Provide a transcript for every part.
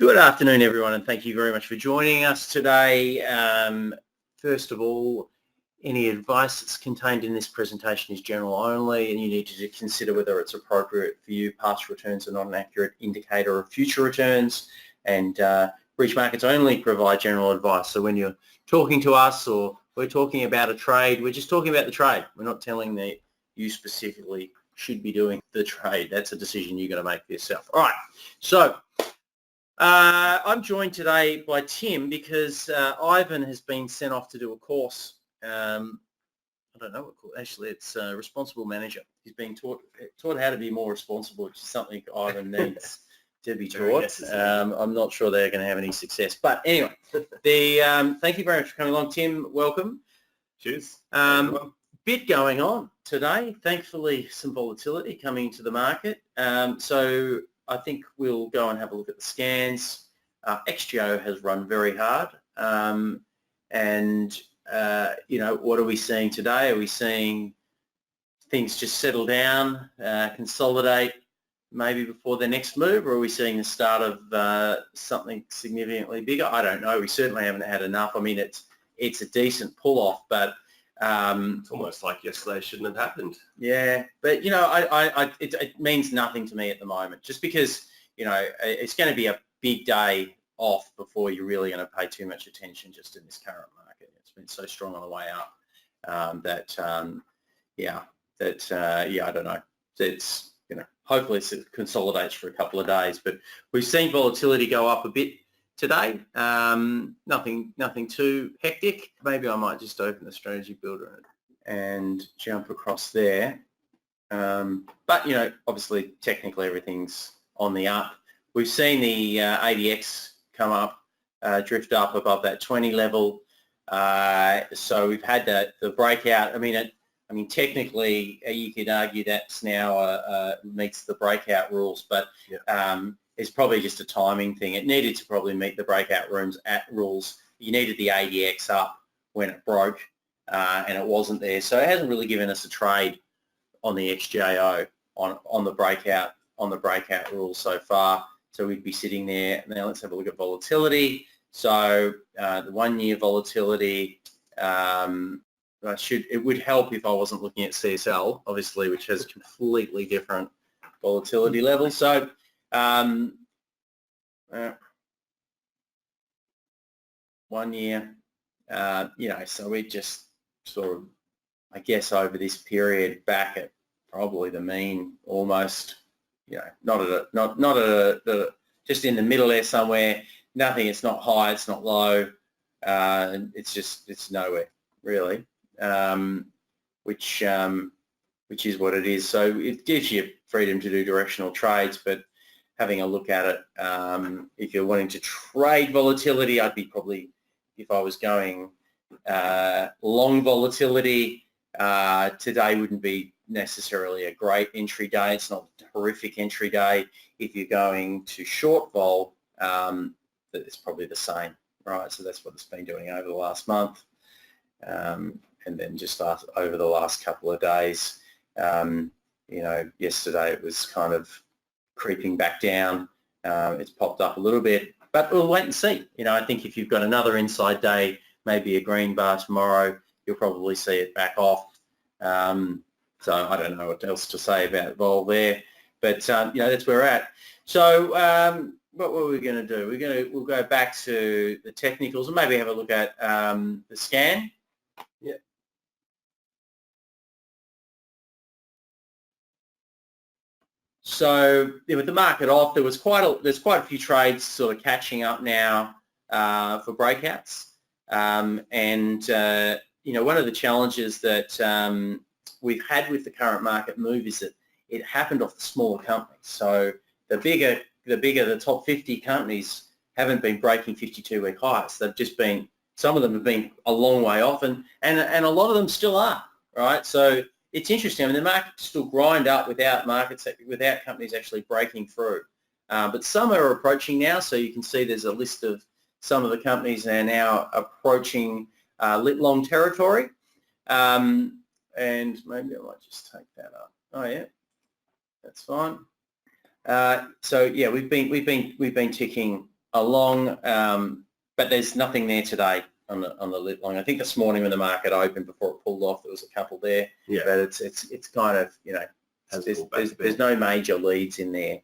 Good afternoon, everyone, and thank you very much for joining us today. First of all, any advice that's contained in this presentation is general only, and you need to consider whether it's appropriate for you. Past returns are not an accurate indicator of future returns, and breach markets only provide general advice. So when you're talking to us or we're talking about a trade, we're just talking about the trade. We're not telling that you specifically should be doing the trade. That's a decision you're going to make for yourself. All right, so I'm joined today by Tim because Ivan has been sent off to do a course. I don't know what course. Actually, it's responsible manager. He's being taught how to be more responsible, which is something Ivan needs to be taught. I'm not sure they're going to have any success. But anyway, thank you very much for coming along, Tim. Welcome. Cheers. Bit going on today. Thankfully, some volatility coming into the market. So I think we'll go and have a look at the scans. XGO has run very hard. What are we seeing today? Are we seeing things just settle down, consolidate maybe before the next move, or are we seeing the start of something significantly bigger? I don't know. We certainly haven't had enough. I mean, it's a decent pull-off, but it's almost like yesterday shouldn't have happened. Yeah, but it means nothing to me at the moment. Just because it's going to be a big day off before you're really going to pay too much attention just in this current market. It's been so strong on the way up I don't know. It's hopefully it consolidates for a couple of days, but we've seen volatility go up a bit today. Nothing too hectic. Maybe I might just open the strategy builder and jump across there. But obviously technically everything's on the up. We've seen the ADX come up, drift up above that 20 level. So we've had the breakout. I mean, technically you could argue that's now meets the breakout rules, but it's probably just a timing thing. It needed to probably meet the breakout rules. You needed the ADX up when it broke, and it wasn't there. So it hasn't really given us a trade on the XJO on the breakout rules so far. So we'd be sitting there. Now let's have a look at volatility. So the 1 year volatility. It would help if I wasn't looking at CSL, obviously, which has completely different volatility levels. So 1 year, so we just sort of, I guess, over this period back at probably the mean, almost, just in the middle there somewhere. Nothing. It's not high. It's not low. It's nowhere really, which is what it is. So it gives you freedom to do directional trades, but having a look at it, if you're wanting to trade volatility, I'd be probably, if I was going long volatility, today wouldn't be necessarily a great entry day. It's not a horrific entry day. If you're going to short vol, it's probably the same, right? So that's what it's been doing over the last month. And then just over the last couple of days, yesterday it was kind of creeping back down. It's popped up a little bit, but we'll wait and see. I think if you've got another inside day, maybe a green bar tomorrow, you'll probably see it back off. So I don't know what else to say about vol there, but that's where we're at. So what were we going to do? We'll go back to the technicals and maybe have a look at the scan. Yeah. So with the market off, there's quite a few trades sort of catching up now for breakouts. One of the challenges that we've had with the current market move is that it happened off the smaller companies. So the bigger the top 50 companies haven't been breaking 52-week highs. They've just been, some of them have been a long way off, and a lot of them still are, right? So it's interesting. I mean, the market still grind up without companies actually breaking through. But some are approaching now, so you can see there's a list of some of the companies that are now approaching lit long territory. And maybe I might just take that up. Oh yeah, that's fine. So yeah, we've been ticking along, but there's nothing there today on the lit line. I think this morning when the market opened before it pulled off, there was a couple there. Yeah. But it's kind of, you know, there's no major leads in there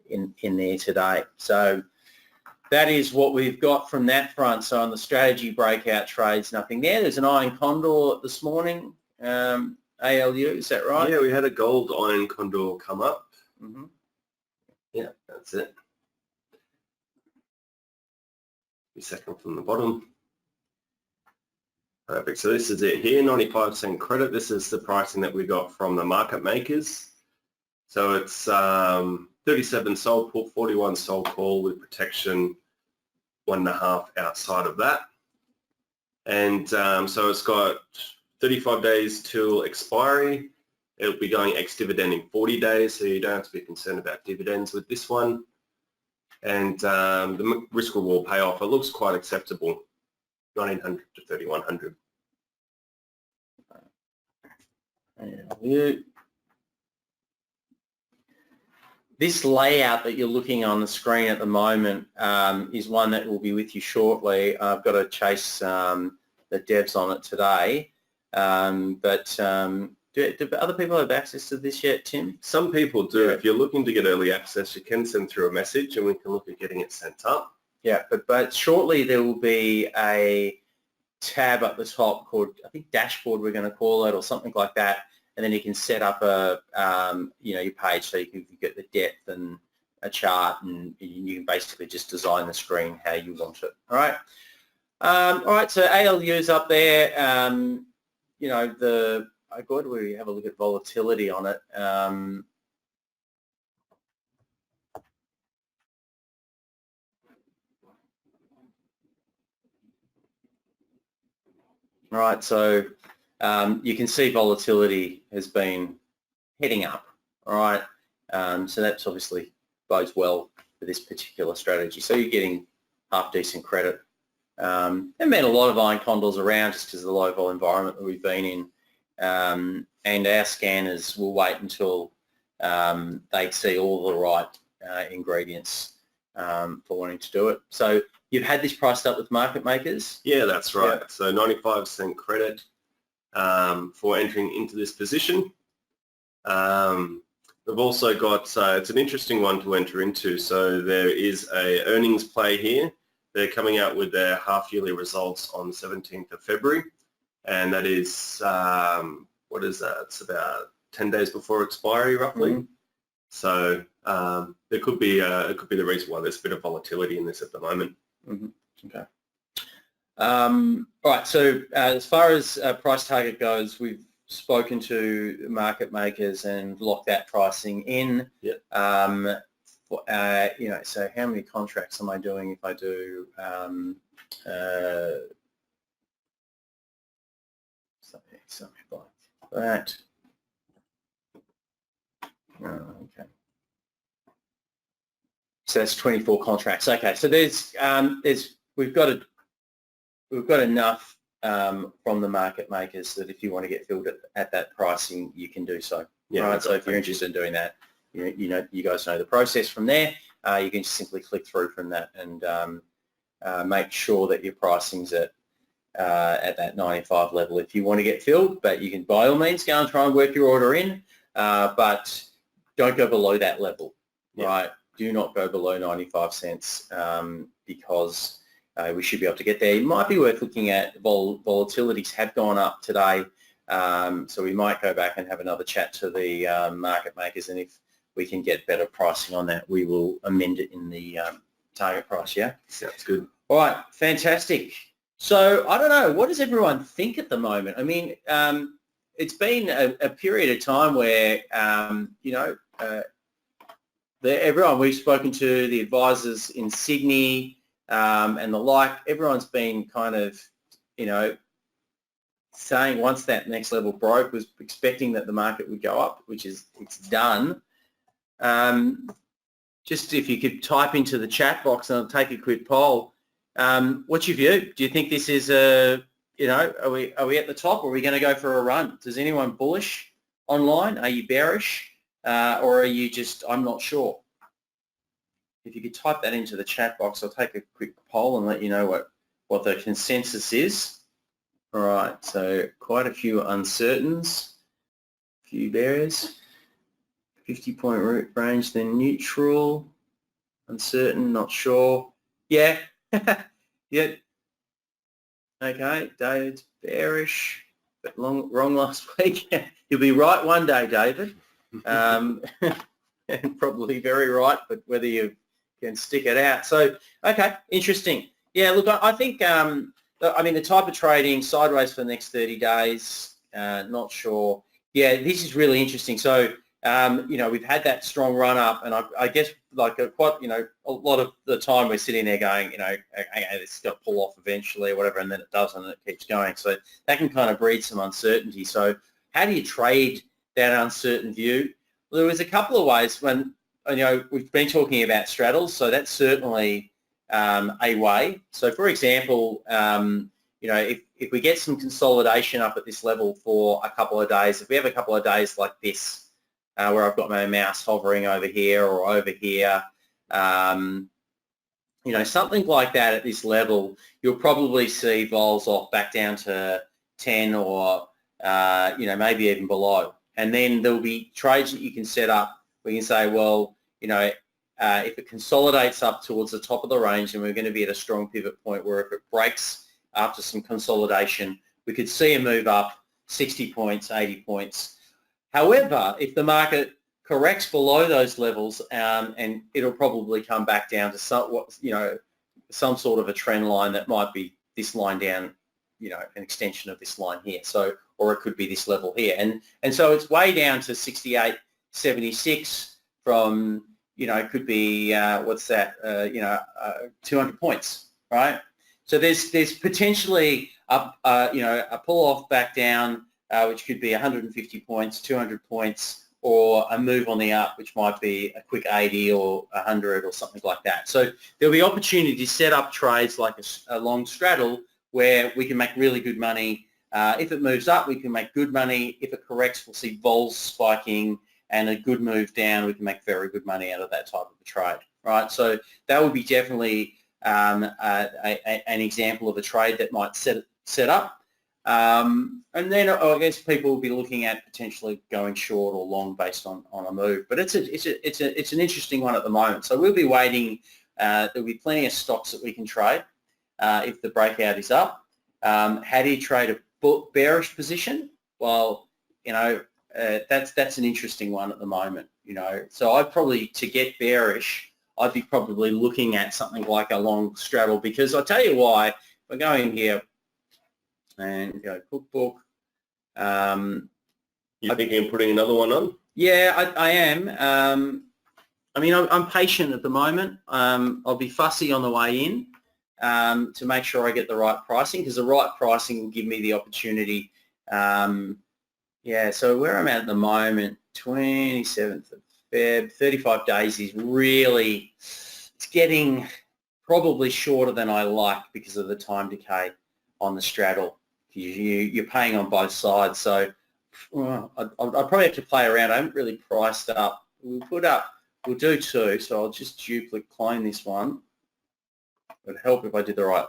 in there today. So that is what we've got from that front. So on the strategy breakout trades, nothing there. There's an iron condor this morning, ALU, is that right? Yeah, we had a gold iron condor come up. Mm-hmm. Yeah, that's it. Second from the bottom. Perfect. So this is it here, 95% credit. This is the pricing that we got from the market makers. So it's 37 sold put, 41 sold call with protection 1.5 outside of that. And so it's got 35 days till expiry. It'll be going ex-dividend in 40 days, so you don't have to be concerned about dividends with this one. And the risk reward payoff, it looks quite acceptable, 1,900 to 3,100. This layout that you're looking on the screen at the moment is one that will be with you shortly. I've got to chase the devs on it today, do other people have access to this yet, Tim? Some people do. Yeah. If you're looking to get early access, you can send through a message and we can look at getting it sent up. Yeah, but shortly there will be a tab at the top called, I think, dashboard we're going to call it, or something like that, and then you can set up a your page so you can get the depth and a chart, and you can basically just design the screen how you want it. All right. All right. So ALU's up there. I got where you have a look at volatility on it. All right, so you can see volatility has been heading up. All right, so that's obviously bodes well for this particular strategy. So you're getting half decent credit. There have been a lot of iron condors around just because of the low vol environment that we've been in. And our scanners will wait until they see all the right ingredients for wanting to do it. So you've had this priced up with market makers? Yeah, that's right. Yeah. So 95% credit for entering into this position. We've also got, it's an interesting one to enter into. So there is a earnings play here. They're coming out with their half-yearly results on the 17th of February. And that is, what is that? It's about 10 days before expiry, roughly. Mm-hmm. So it could be the reason why there's a bit of volatility in this at the moment. Mm-hmm. Okay. All right. So as far as price target goes, we've spoken to market makers and locked that pricing in. Yep. So how many contracts am I doing if I do something like that? Oh, okay. So that's 24 contracts. Okay, so we've got enough from the market makers that if you want to get filled at that pricing, you can do so. Yeah. Right. So if you're interested in doing that, you guys know the process from there. You can just simply click through from that and make sure that your pricing's at that 95 level if you want to get filled. But you can by all means go and try and work your order in, but don't go below that level. Yeah. Right. Do not go below 95 cents because we should be able to get there. It might be worth looking at volatilities have gone up today, so we might go back and have another chat to the market makers, and if we can get better pricing on that, we will amend it in the target price. Yeah, sounds good. All right, fantastic. So I don't know, what does everyone think at the moment? I mean, it's been a period of time where everyone we've spoken to, the advisors in Sydney and the like, everyone's been kind of, saying once that next level broke, was expecting that the market would go up, which is, it's done. Just if you could type into the chat box and I'll take a quick poll. What's your view? Do you think this is are we at the top, or are we going to go for a run? Is anyone bullish online? Are you bearish? Or are you just, I'm not sure? if you could type that into the chat box, I'll take a quick poll and let you know what the consensus is. All right, so quite a few uncertains, a few bears, 50-point range, then neutral, uncertain, not sure. Yeah, yeah. Okay, David's bearish, but wrong last week. You'll be right one day, David. And probably very right, but whether you can stick it out. So, okay, interesting. Yeah, look, I think, I mean, the type of trading, sideways for the next 30 days, not sure. Yeah, this is really interesting. So, you know, we've had that strong run up, and I guess like quite, you know, a lot of the time we're sitting there going, you know, okay, it's got to pull off eventually or whatever, and then it doesn't, and it keeps going. So that can kind of breed some uncertainty. So how do you trade that uncertain view? Well, there was a couple of ways when, you know, we've been talking about straddles, so that's certainly a way. So for example, you know, if we get some consolidation up at this level for a couple of days, if we have a couple of days like this, where I've got my mouse hovering over here or over here, you know, something like that at this level, you'll probably see vols off back down to 10 or, you know, maybe even below. And then there'll be trades that you can set up where you can say, well, you know, if it consolidates up towards the top of the range, then we're going to be at a strong pivot point where if it breaks after some consolidation, we could see a move up 60 points, 80 points. However, if the market corrects below those levels, and it'll probably come back down to some sort of a trend line that might be this line down, you know, an extension of this line here. So, or it could be this level here, and so it's way down to 68.76 from, you know, it could be what's that? You know, 200 points, right? So there's potentially you know, a pull off back down, which could be 150 points, 200 points, or a move on the up, which might be a quick 80 or 100 or something like that. So there'll be opportunity to set up trades like a long straddle where we can make really good money. If it moves up, we can make good money. If it corrects, we'll see vols spiking, and a good move down, we can make very good money out of that type of a trade, right? So that would be definitely an example of a trade that might set up. And then I guess people will be looking at potentially going short or long based on a move. But it's an interesting one at the moment. So we'll be waiting. There'll be plenty of stocks that we can trade if the breakout is up. How do you trade a bearish position? Well, you know, that's an interesting one at the moment. You know, so I'd probably, to get bearish, I'd be probably looking at something like a long straddle, because I'll tell you why. If I go in here and go cookbook. You thinking of putting another one on? Yeah, I am. I mean, I'm patient at the moment. I'll be fussy on the way in to make sure I get the right pricing, because the right pricing will give me the opportunity. Yeah, so where I'm at the moment, 27th of Feb, 35 days is really, it's getting probably shorter than I like because of the time decay on the straddle. You're paying on both sides, so I'll probably have to play around. I haven't really priced up. We'll do two, so I'll just duplicate clone this one. It would help if I did the right,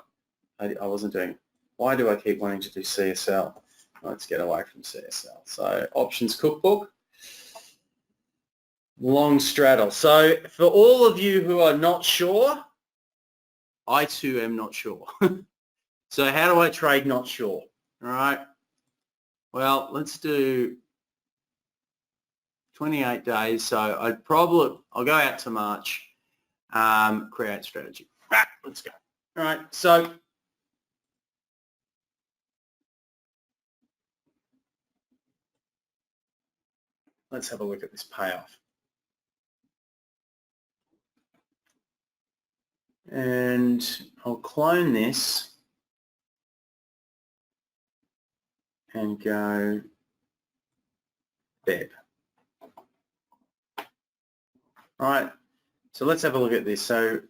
I wasn't doing, why do I keep wanting to do CSL? Let's get away from CSL. So options cookbook, long straddle. So for all of you who are not sure, I too am not sure. So how do I trade not sure? All right. Well, let's do 28 days. So I'll go out to March, create strategy. Right, let's go. All right. So let's have a look at this payoff. And I'll clone this and go Feb. All right, so let's have a look at this. So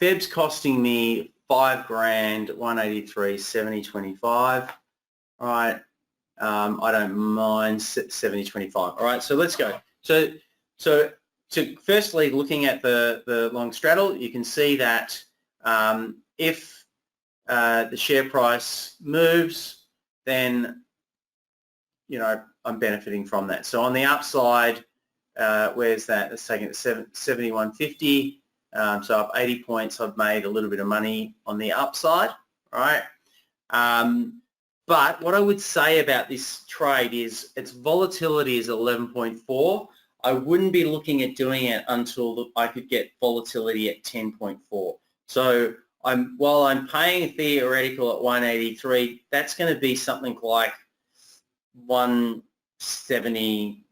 Feb's costing me $5 grand, 183, 70, 25. All right, I don't mind 70, 25. All right, so let's go. So firstly, looking at the long straddle, you can see that if the share price moves, then I'm benefiting from that. So on the upside, where's that? Let's take it to 71.50. So up 80 points, I've made a little bit of money on the upside, right? But what I would say about this trade is its volatility is 11.4. I wouldn't be looking at doing it until I could get volatility at 10.4. So while I'm paying a theoretical at 183, that's going to be something like 170,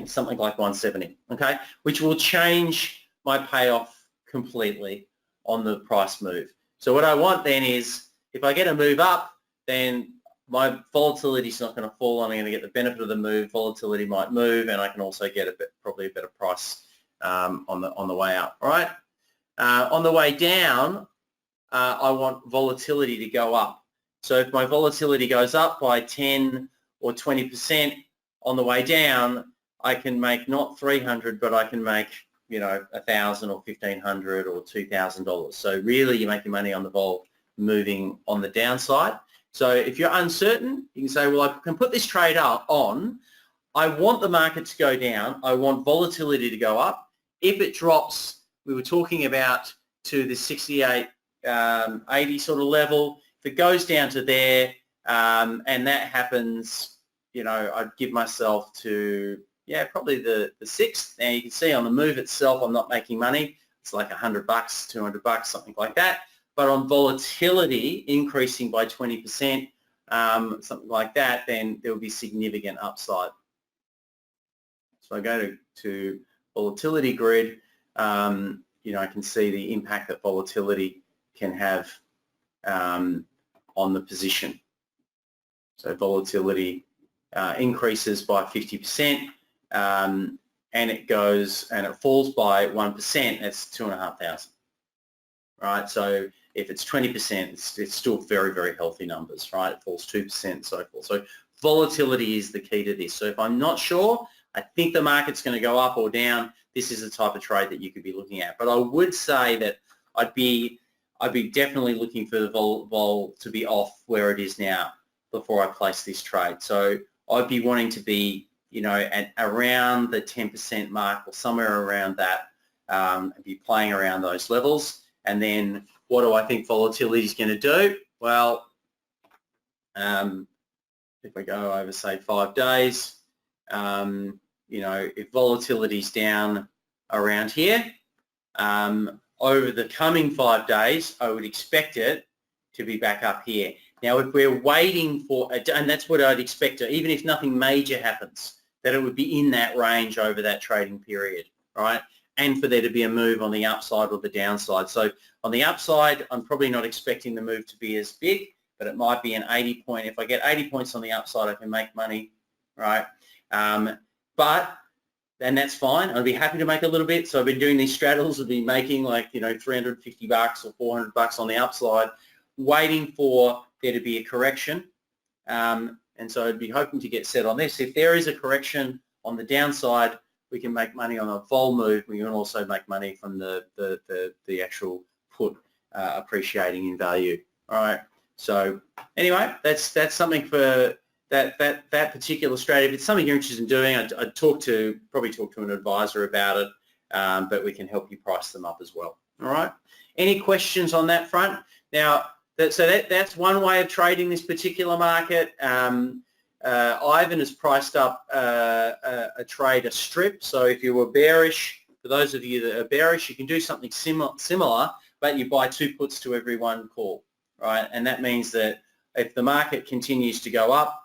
something like 170, okay, which will change my payoff completely on the price move. So what I want then is, if I get a move up, then my volatility is not going to fall. I'm going to get the benefit of the move. Volatility might move, and I can also get probably a better price on the way up. All right. On the way down, I want volatility to go up. So if my volatility goes up by 10 or 20% on the way down, I can make not 300, but I can make $1,000 or $1,500 or $2,000. So really, you're making money on the vol moving on the downside. So if you're uncertain, you can say, well, I can put this trade on. I want the market to go down. I want volatility to go up. If it drops, we were talking about to the 68, 80 sort of level. If it goes down to there, and that happens, I'd give myself to, probably the 6th. Now you can see on the move itself, I'm not making money. It's like $100, $200, something like that. But on volatility increasing by 20%, something like that, then there will be significant upside. So I go to volatility grid. I can see the impact that volatility can have on the position. So volatility increases by 50%, and it falls by 1%. That's 2,500. Right. So if it's 20%, it's still very, very healthy numbers, right? It falls 2% and so forth. So volatility is the key to this. So if I'm not sure, I think the market's going to go up or down, this is the type of trade that you could be looking at. But I would say that I'd be definitely looking for the vol to be off where it is now before I place this trade. So I'd be wanting to be, at around the 10% mark or somewhere around that, and be playing around those levels. And then what do I think volatility is going to do? Well, if I go over, say, 5 days, if volatility is down around here, over the coming 5 days, I would expect it to be back up here. Now, if we're waiting for, and that's what I'd expect, even if nothing major happens, that it would be in that range over that trading period, right? And for there to be a move on the upside or the downside. So on the upside, I'm probably not expecting the move to be as big, but it might be an 80 point. If I get 80 points on the upside, I can make money, right? And that's fine. I'd be happy to make a little bit. So I've been doing these straddles. I've been making like, $350 or $400 on the upside, waiting for there to be a correction. And so I'd be hoping to get set on this. If there is a correction on the downside, we can make money on a vol move. We can also make money from the actual put appreciating in value. All right. So anyway, that's something for that particular strategy. If it's something you're interested in doing, I'd probably talk to an advisor about it, but we can help you price them up as well. All right. Any questions on that front? Now, that's one way of trading this particular market. Ivan has priced up a trade, a strip. So if you were bearish, for those of you that are bearish, you can do something similar, but you buy 2 puts to every 1 call, right? And that means that if the market continues to go up,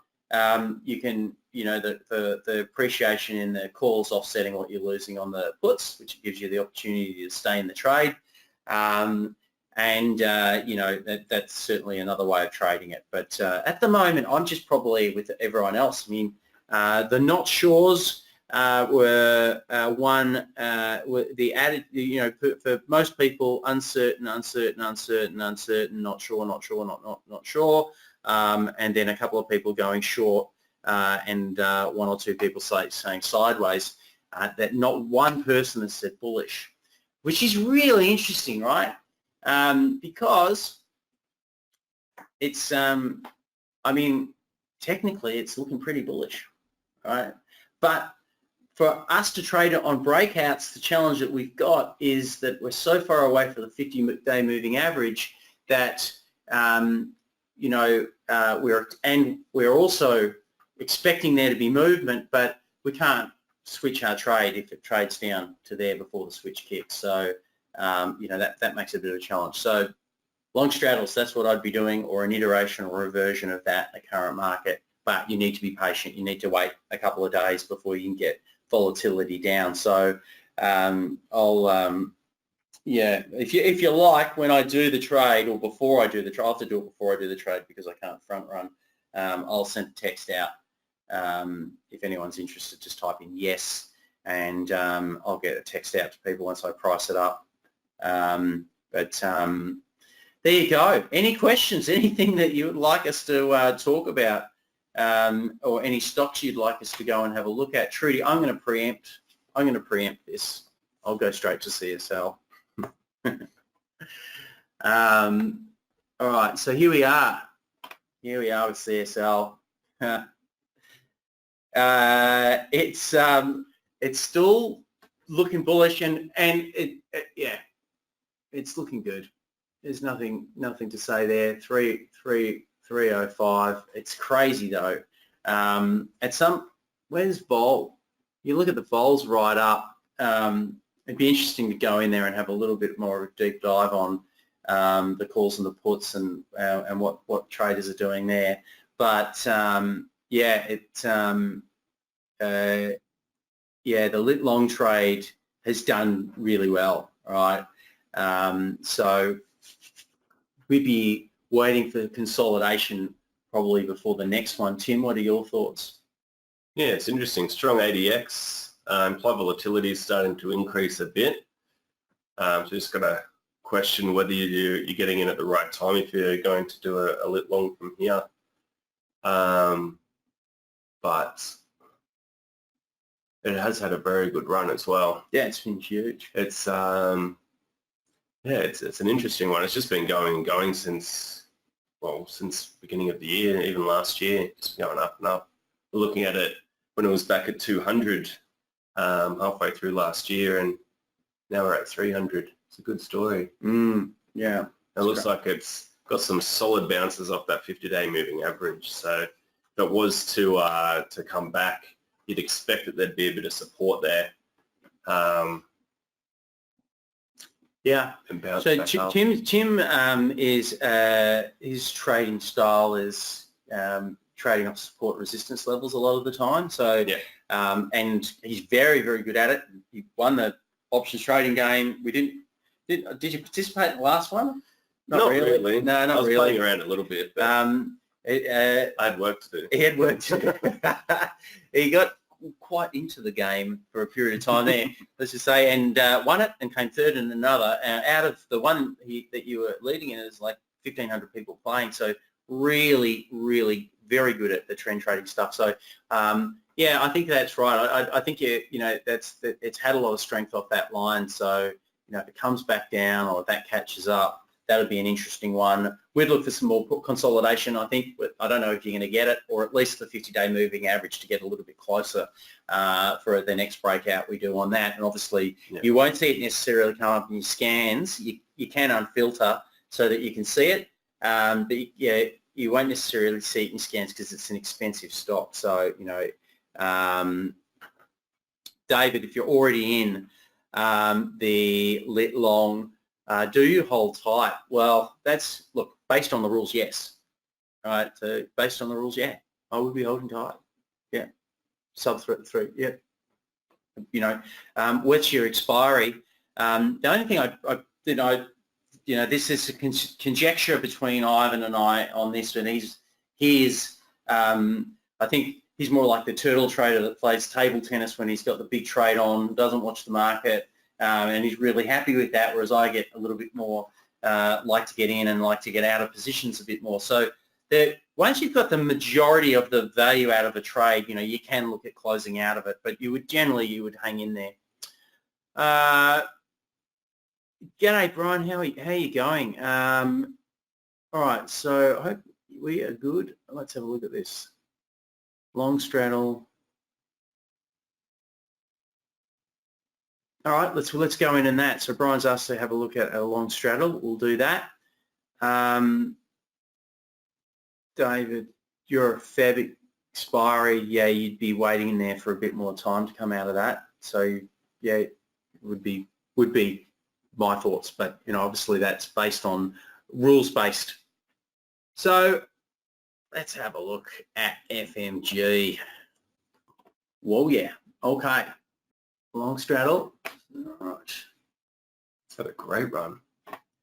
you can, the appreciation in the calls offsetting what you're losing on the puts, which gives you the opportunity to stay in the trade. That's certainly another way of trading it. But at the moment, I'm just probably with everyone else. I mean, the not sures were the added, for most people, uncertain, not sure, and then a couple of people going short, and 1 or 2 people saying sideways. that not one person has said bullish, which is really interesting, right? Because it's, I mean, technically it's looking pretty bullish, right? But for us to trade it on breakouts, the challenge that we've got is that we're so far away from the 50-day moving average that, you know, we're also expecting there to be movement, but we can't switch our trade if it trades down to there before the switch kicks. So, you know, that makes it a bit of a challenge. So long straddles, that's what I'd be doing, or an iteration or a version of that in the current market. But you need to be patient. You need to wait a couple of days before you can get volatility down. So yeah, if you like, when I do the trade or before I do the trade, I'll have to do it before I do the trade because I can't front run. I'll send a text out. If anyone's interested, just type in yes, and I'll get a text out to people once I price it up. There you go. Any questions? Anything that you would like us to talk about, or any stocks you'd like us to go and have a look at? Trudy, I'm going to preempt this. I'll go straight to CSL. All right, so here we are with CSL. It's still looking bullish, and yeah, it's looking good. There's nothing to say there. 305. It's crazy though. Where's vol? You look at the vols right up. It'd be interesting to go in there and have a little bit more of a deep dive on the calls and the puts and what traders are doing there. But yeah, the lit long trade has done really well, right? So we'd be waiting for consolidation probably before the next one. Tim, what are your thoughts? Yeah, it's interesting. Strong ADX. Implied volatility is starting to increase a bit. So just got to question whether you're getting in at the right time if you're going to do a lit long from here. But it has had a very good run as well. Yeah, it's been huge. It's yeah, it's an interesting one. It's just been going and going since beginning of the year, even last year, just going up and up. We're looking at it when it was back at 200 halfway through last year, and now we're at 300. It's a good story. Yeah. It looks like it's got some solid bounces off that 50-day moving average. So if it was to come back, you'd expect that there'd be a bit of support there. Yeah. And bounce So back up. Tim is his trading style is trading off support resistance levels a lot of the time. So yeah. And he's very, very good at it. He won the options trading game. Did you participate in the last one? Not really. No, not I was really. playing around a little bit, but I had work to do. He had work to do. He got quite into the game for a period of time there, let's just say, and won it and came third in another. Out of the one that you were leading in, is like 1,500 people playing. So really, really very good at the trend trading stuff. So yeah, I think that's right. I think it's had a lot of strength off that line. So if it comes back down or if that catches up, that would be an interesting one. We'd look for some more consolidation, I think. But I don't know if you're going to get it, or at least the 50-day moving average to get a little bit closer for the next breakout we do on that. And obviously, you won't see it necessarily come up in your scans. You can unfilter so that you can see it, but you won't necessarily see it in your scans because it's an expensive stock. So, David, if you're already in the lit long, do you hold tight? Well, look, based on the rules, yes. All right, so based on the rules, yeah, I would be holding tight. Yeah, sub 3, yeah. What's your expiry? The only thing this is a conjecture between Ivan and I on this, and I think he's more like the turtle trader that plays table tennis when he's got the big trade on, doesn't watch the market, and he's really happy with that, whereas I get a little bit more like to get in and like to get out of positions a bit more. So once you've got the majority of the value out of a trade, you know, you can look at closing out of it, but you would hang in there. G'day, Brian. How are you going? All right, so I hope we are good. Let's have a look at this. Long straddle. All right, let's go in that. So Brian's asked to have a look at a long straddle. We'll do that. David, you're a Feb expiry. Yeah, you'd be waiting in there for a bit more time to come out of that. So yeah, it would be my thoughts, but you know, obviously that's based on rules-based. So let's have a look at FMG. Whoa, yeah, okay. Long straddle. All right. It's had a great run.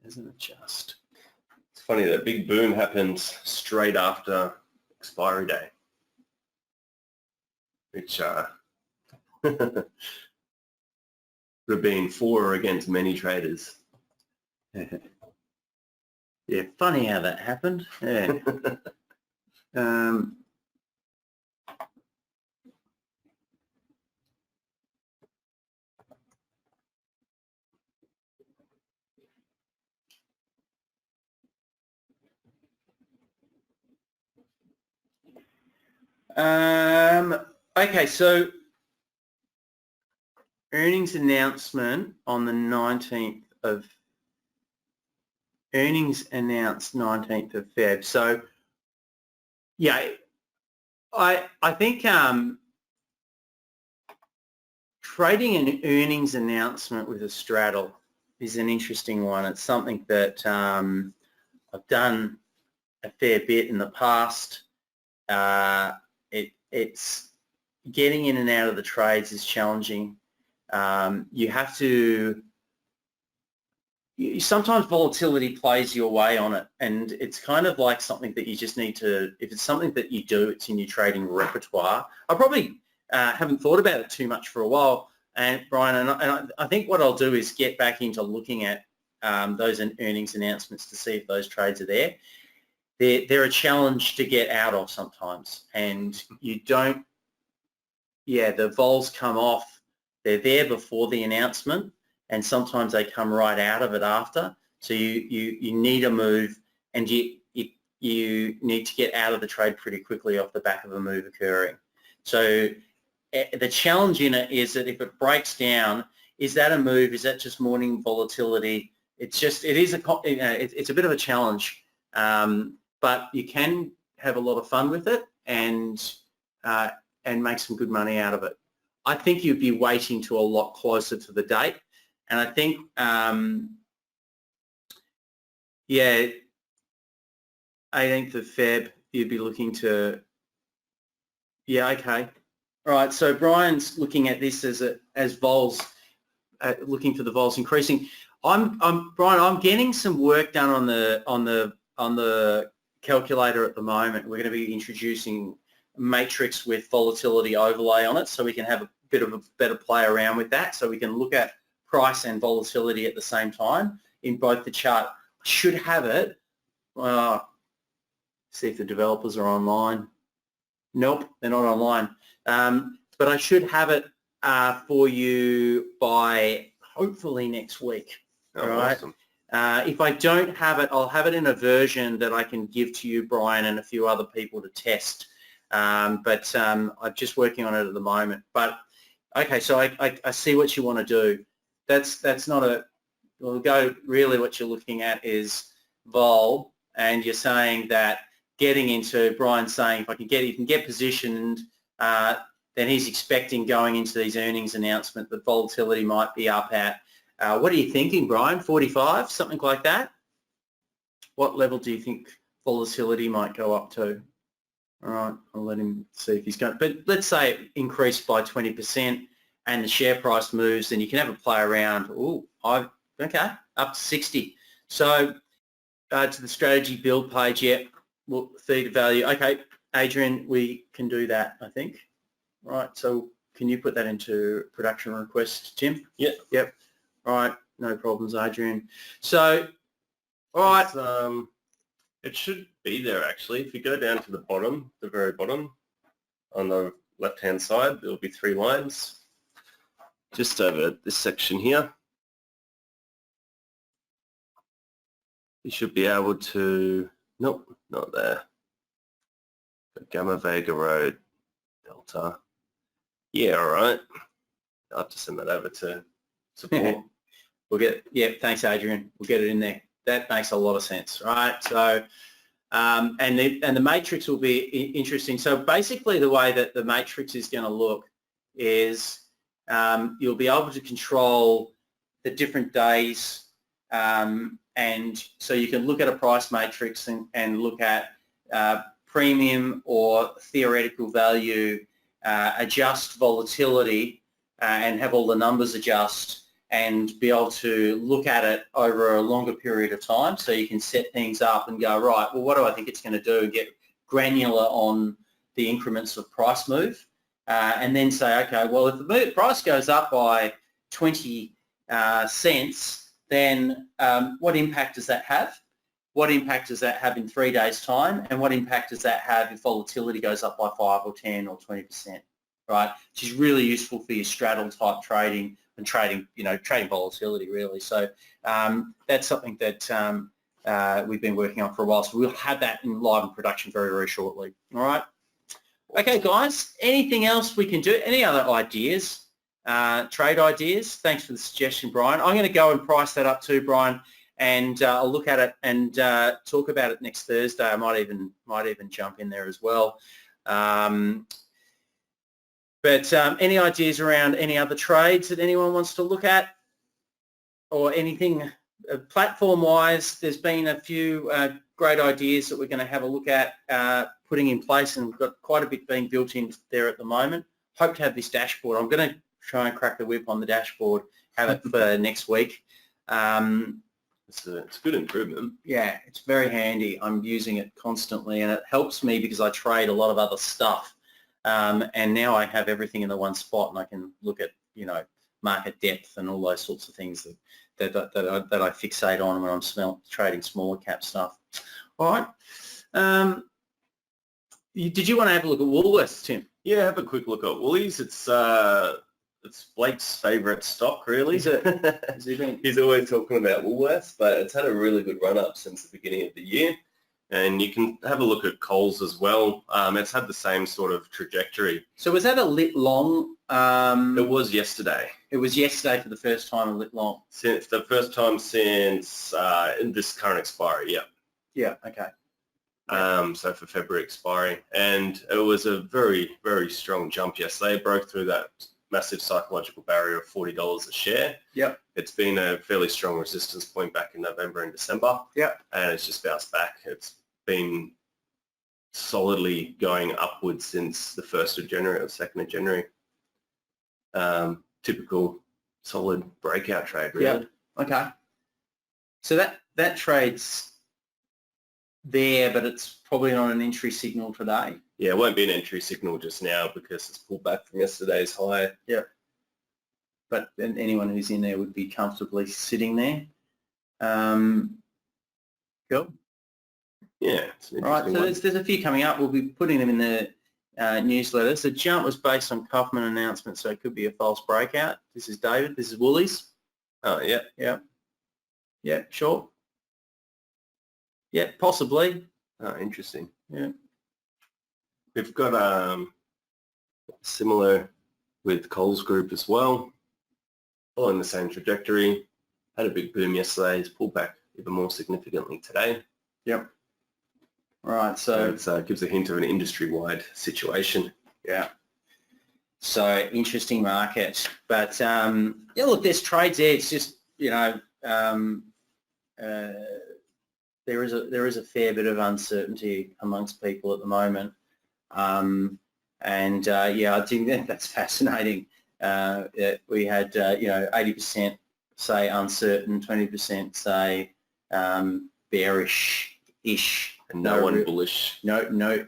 Isn't it just? It's funny, that big boom happens straight after expiry day, which would have been for or against many traders. Yeah, funny how that happened. Yeah. Okay, so earnings announcement on the 19th of announced 19th of Feb. So yeah, I think trading an earnings announcement with a straddle is an interesting one. It's something that I've done a fair bit in the past. It's getting in and out of the trades is challenging. You have to. Sometimes volatility plays your way on it, and it's kind of like something that you just need to. If it's something that you do, it's in your trading repertoire. I probably haven't thought about it too much for a while, and Brian, and I think what I'll do is get back into looking at those earnings announcements to see if those trades are there. They're a challenge to get out of sometimes, and you don't. Yeah, the vols come off. They're there before the announcement, and sometimes they come right out of it after. So you need a move, and you need to get out of the trade pretty quickly off the back of a move occurring. So the challenge in it is that if it breaks down, is that a move? Is that just morning volatility? It's a bit of a challenge, but you can have a lot of fun with it and make some good money out of it. I think you'd be waiting to a lot closer to the date. And I think, 18th of Feb, you'd be looking to, yeah, okay. All right, so Brian's looking at this as vols, looking for the vols increasing. Brian, I'm getting some work done on the calculator at the moment. We're going to be introducing a matrix with volatility overlay on it, so we can have a bit of a better play around with that, so we can look at price and volatility at the same time in both the chart. I should have it. See if the developers are online. Nope, they're not online. But I should have it for you by hopefully next week. Oh, all right. Awesome. If I don't have it, I'll have it in a version that I can give to you, Brian, and a few other people to test. But I'm just working on it at the moment. But okay, so I see what you want to do. That's not a. We'll go. Really, what you're looking at is vol, and you're saying that getting into Brian's saying if you can get positioned, then he's expecting going into these earnings announcement that volatility might be up at. What are you thinking, Brian? 45, something like that? What level do you think volatility might go up to? All right, I'll let him see if he's going. But let's say it increased by 20% and the share price moves, then you can have a play around. Okay, up to 60. So to the strategy build page, we'll feed value. Okay, Adrian, we can do that, I think. Right, so can you put that into production request, Tim? Yep. All right, no problems, Adrian. So, all right. It should be there actually. If you go down to the bottom, the very bottom, on the left-hand side, there will be 3 lines. Just over this section here. You should be able to, nope, not there. Gamma Vega Road, Delta. Yeah, all right. I'll have to send that over to support. We'll get, yeah, thanks Adrian. We'll get it in there. That makes a lot of sense, right? So, and the matrix will be interesting. So basically the way that the matrix is going to look is you'll be able to control the different days, and so you can look at a price matrix and look at premium or theoretical value, adjust volatility and have all the numbers adjust, and be able to look at it over a longer period of time. So you can set things up and go, right, well, what do I think it's going to do, and get granular on the increments of price move, and then say, okay, well, if the price goes up by 20 cents, then what impact does that have? What impact does that have in 3 days' time? And what impact does that have if volatility goes up by 5 or 10 or 20%, right? Which is really useful for your straddle type trading and trading, trading volatility really. So that's something that we've been working on for a while. So we'll have that in live in production very, very shortly. All right. Okay, guys, anything else we can do? Any other ideas, trade ideas? Thanks for the suggestion, Brian. I'm going to go and price that up too, Brian, and I'll look at it and talk about it next Thursday. I might even jump in there as well. But any ideas around any other trades that anyone wants to look at, or anything platform-wise? There's been a few great ideas that we're going to have a look at putting in place, and we've got quite a bit being built in there at the moment. Hope to have this dashboard. I'm going to try and crack the whip on the dashboard, have it for next week. It's a good improvement. Yeah, it's very handy. I'm using it constantly, and it helps me because I trade a lot of other stuff. And now I have everything in the one spot, and I can look at, market depth and all those sorts of things that I fixate on when I'm trading smaller cap stuff. All right. Did you want to have a look at Woolworths, Tim? Yeah, have a quick look at Woolies. It's Blake's favourite stock, really. Is it? He's always talking about Woolworths, but it's had a really good run-up since the beginning of the year. And you can have a look at Coles as well. It's had the same sort of trajectory. So was that a lit long? It was yesterday. It was yesterday for the first time a lit long? Since the first time since in this current expiry, yeah. Yeah, okay. So for February expiry. And it was a very, very strong jump yesterday. It broke through that massive psychological barrier of $40 a share. Yep. It's been a fairly strong resistance point back in November and December. Yep. And it's just bounced back. It's been solidly going upwards since the 1st of January or 2nd of January. Typical solid breakout trade, really. Yep. Okay. So that trade's there, but it's probably not an entry signal today. Yeah, it won't be an entry signal just now because it's pulled back from yesterday's high. Yeah. But anyone who's in there would be comfortably sitting there. Cool. Yeah. All right, so there's a few coming up. We'll be putting them in the newsletter. So jump was based on Kaufman announcement, so it could be a false breakout. This is David. This is Woolies. Oh, yeah. Yeah. Yeah, sure. Yeah, possibly. Oh, interesting. Yeah. We've got similar with Coles Group as well, following the same trajectory. Had a big boom yesterday. It's pulled back even more significantly today. Yep. All right, so it gives a hint of an industry-wide situation. Yeah. So interesting market, but yeah, look, there's trades there. It's just there is a fair bit of uncertainty amongst people at the moment, and yeah, I think that's fascinating. We had 80% say uncertain, 20% say bearish-ish, and no one bullish. No,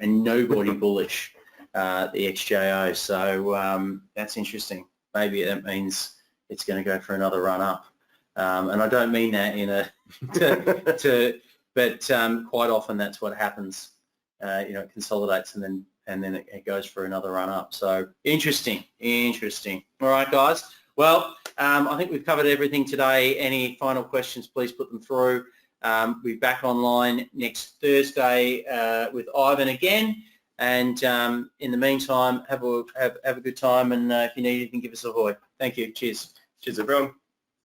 and nobody bullish. The XJO. So that's interesting. Maybe that means it's going to go for another run up. And I don't mean that in a but quite often that's what happens. It consolidates and then it goes for another run up. So interesting. All right, guys. Well, I think we've covered everything today. Any final questions, please put them through. We'll be back online next Thursday with Ivan again. And in the meantime, have a good time. And if you need anything, give us a hoy. Thank you. Cheers. Cheers, everyone.